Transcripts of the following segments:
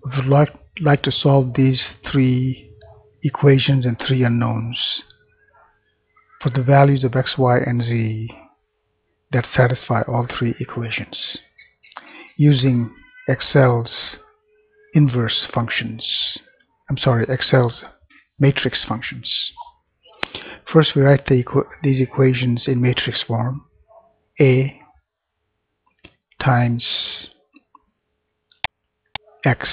We would like to solve these three equations and three unknowns for the values of x, y, and z that satisfy all three equations using Excel's inverse functions. Excel's matrix functions. First, we write these equations in matrix form. A times x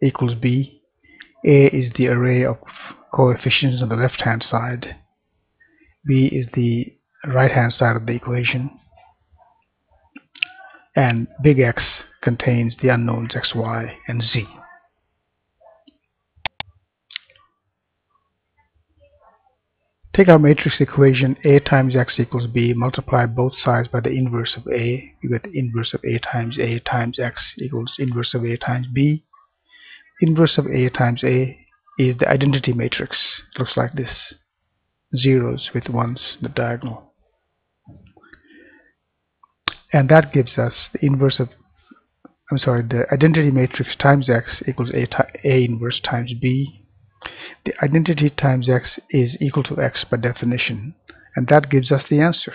equals b. A is the array of coefficients on the left hand side. B is the right hand side of the equation. And big X contains the unknowns x, y, and z. Take our matrix equation A times x equals b, multiply both sides by the inverse of A. You get the inverse of A times x equals inverse of A times b. Inverse of A times A is the identity matrix. It looks like this. Zeros with ones in the diagonal. And that gives us the inverse of, the identity matrix times x equals A inverse times b. The identity times x is equal to x by definition, and that gives us the answer.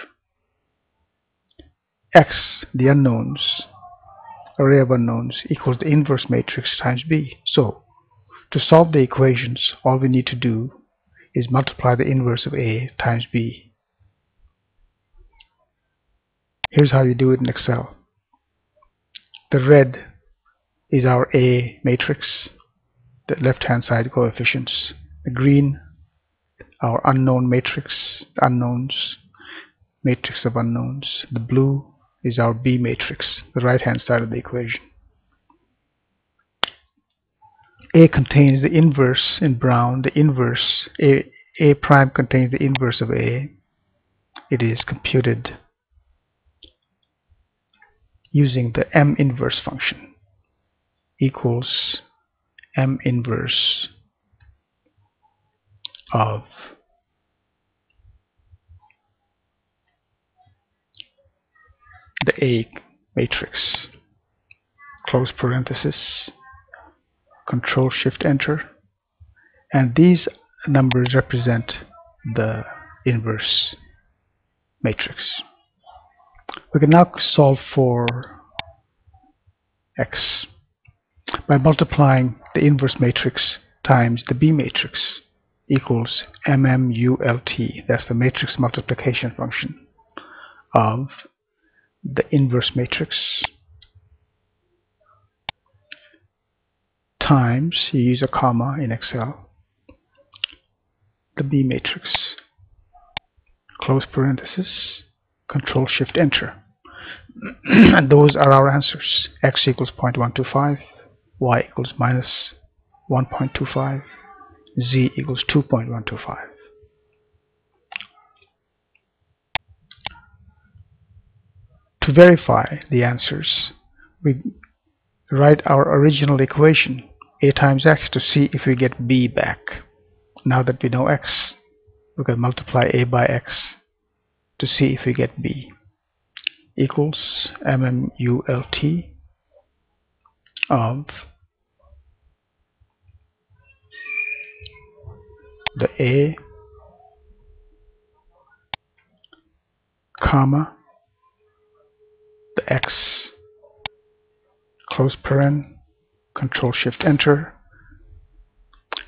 X, the unknowns, array of unknowns, equals the inverse matrix times b. So, to solve the equations, all we need to do is multiply the inverse of A times b. Here's how you do it in Excel. The red is our A matrix, the left-hand side coefficients. The green, our unknown matrix, unknowns, matrix of unknowns. The blue is our B matrix, the right-hand side of the equation. A contains the inverse in brown, the inverse. A prime contains the inverse of A. It is computed using the M inverse function, equals M inverse of the A matrix, close parenthesis, Control Shift Enter, and these numbers represent the inverse matrix. We can now solve for x by multiplying the inverse matrix times the B matrix, equals MMULT. That's the matrix multiplication function of the inverse matrix times, you use a comma in Excel, the B matrix, close parenthesis, Control Shift Enter. And those are our answers. X equals 0.125, Y equals minus 1.25, Z equals 2.125. To verify the answers, we write our original equation, A times x, to see if we get B back. Now that we know x, we can multiply A by x to see if we get B, equals MMULT of the A, comma, the x, close paren, Control Shift Enter,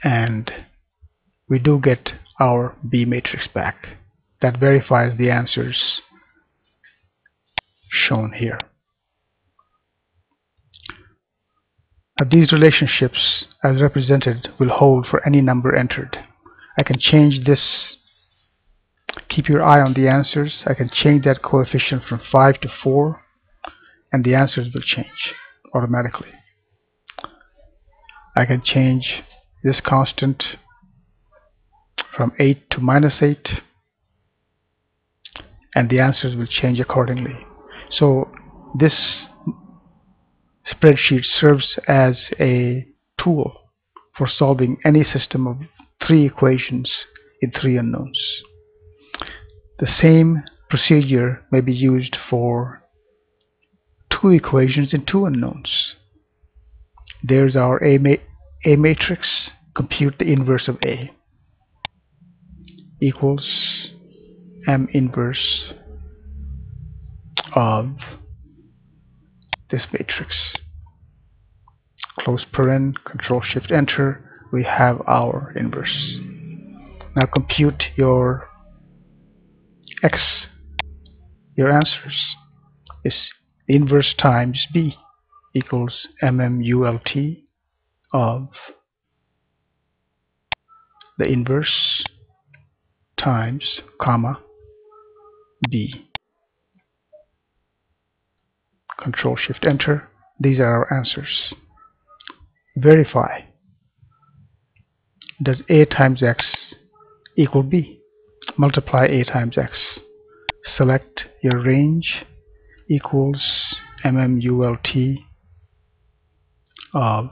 and we do get our B matrix back. That verifies the answers shown here. Now, these relationships as represented will hold for any number entered. I can change this. Keep your eye on the answers. I can change that coefficient from 5 to 4, and the answers will change automatically. I can change this constant from 8 to minus 8, and the answers will change accordingly. So this spreadsheet serves as a tool for solving any system of 3 equations in 3 unknowns. The same procedure may be used for 2 equations in 2 unknowns. There's our A matrix. Compute the inverse of A. Equals M inverse of this matrix. Close paren, Control Shift Enter. We have our inverse. Now compute your X. Your answers is inverse times B equals MMULT of the inverse times comma B. Control Shift Enter. These are our answers. Verify. Does A times X equal B? Multiply A times X. Select your range equals MMULT of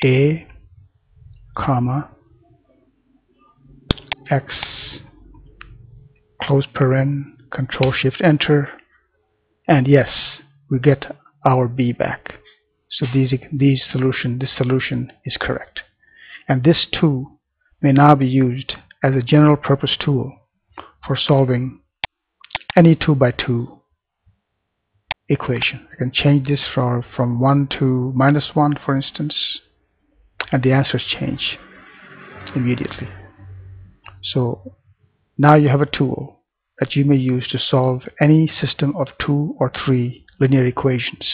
A comma X, close paren, Control Shift Enter, and yes, we get our B back. So this solution is correct. And this tool may now be used as a general purpose tool for solving any 2 by 2 equation. I can change this from 1 to -1, for instance, and the answers change immediately. So now you have a tool that you may use to solve any system of 2 or 3 linear equations.